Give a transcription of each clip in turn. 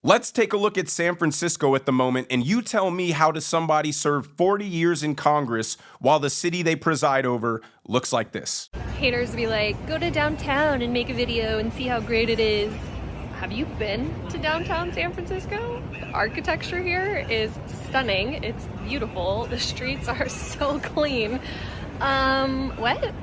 Let's take a look at San Francisco at the moment, and you tell me, how does somebody serve 40 years in Congress while the city they preside over looks like this? Haters be like, go to downtown and make a video and see how great it is. Have you been to downtown San Francisco? The architecture here is stunning. It's beautiful. The streets are so clean. What?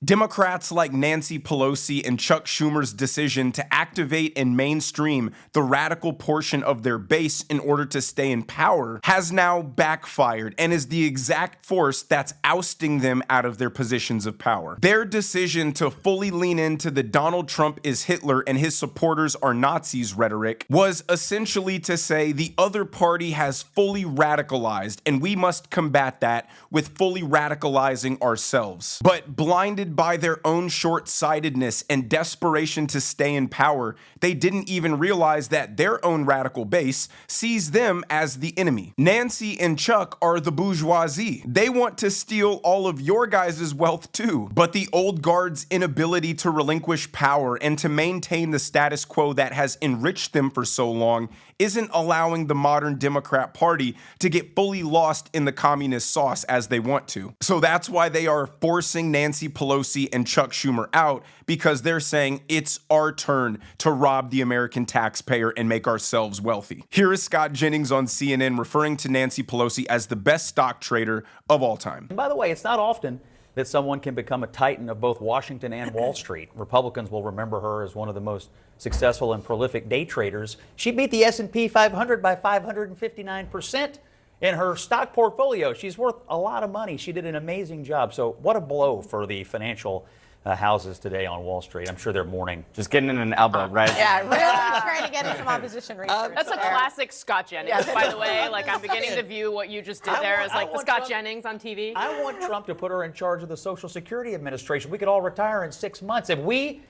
Democrats like Nancy Pelosi and Chuck Schumer's decision to activate and mainstream the radical portion of their base in order to stay in power has now backfired and is the exact force that's ousting them out of their positions of power. Their decision to fully lean into the Donald Trump is Hitler and his supporters are Nazis rhetoric was essentially to say the other party has fully radicalized and we must combat that with fully radicalizing ourselves. But blinded by their own short-sightedness and desperation to stay in power, they didn't even realize that their own radical base sees them as the enemy. Nancy and Chuck are the bourgeoisie. They want to steal all of your guys' wealth too. But the old guard's inability to relinquish power and to maintain the status quo that has enriched them for so long isn't allowing the modern Democrat Party to get fully lost in the communist sauce as they want to. So that's why they are forcing Nancy Pelosi and Chuck Schumer out, because they're saying it's our turn to rob the American taxpayer and make ourselves wealthy. Here is Scott Jennings on CNN referring to Nancy Pelosi as the best stock trader of all time. And by the way, it's not often that someone can become a titan of both Washington and Wall Street. Republicans will remember her as one of the most successful and prolific day traders. She beat the S&P 500 by 559% in her stock portfolio. She's worth a lot of money. She did an amazing job. So what a blow for the financial houses today on Wall Street. I'm sure they're mourning. Just getting in an elbow, right? Yeah, really trying to get in some opposition research. That's a classic Scott Jennings, by the way. Like, I'm beginning to view what you just did there as like the Scott Jennings on TV. I want Trump to put her in charge of the Social Security Administration. We could all retire in 6 months if we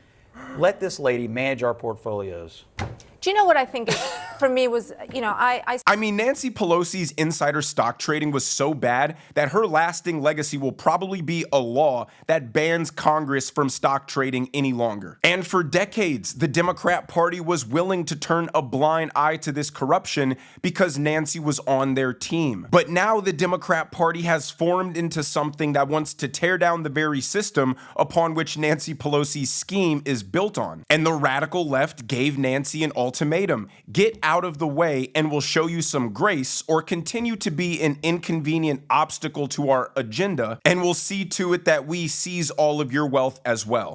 let this lady manage our portfolios. Do you know what I think is, for me, was, I mean, Nancy Pelosi's insider stock trading was so bad that her lasting legacy will probably be a law that bans Congress from stock trading any longer. And for decades, the Democrat Party was willing to turn a blind eye to this corruption because Nancy was on their team. But now the Democrat Party has formed into something that wants to tear down the very system upon which Nancy Pelosi's scheme is built on. And the radical left gave Nancy an ultimatum: get out of the way and we'll show you some grace, or continue to be an inconvenient obstacle to our agenda, and we'll see to it that we seize all of your wealth as well.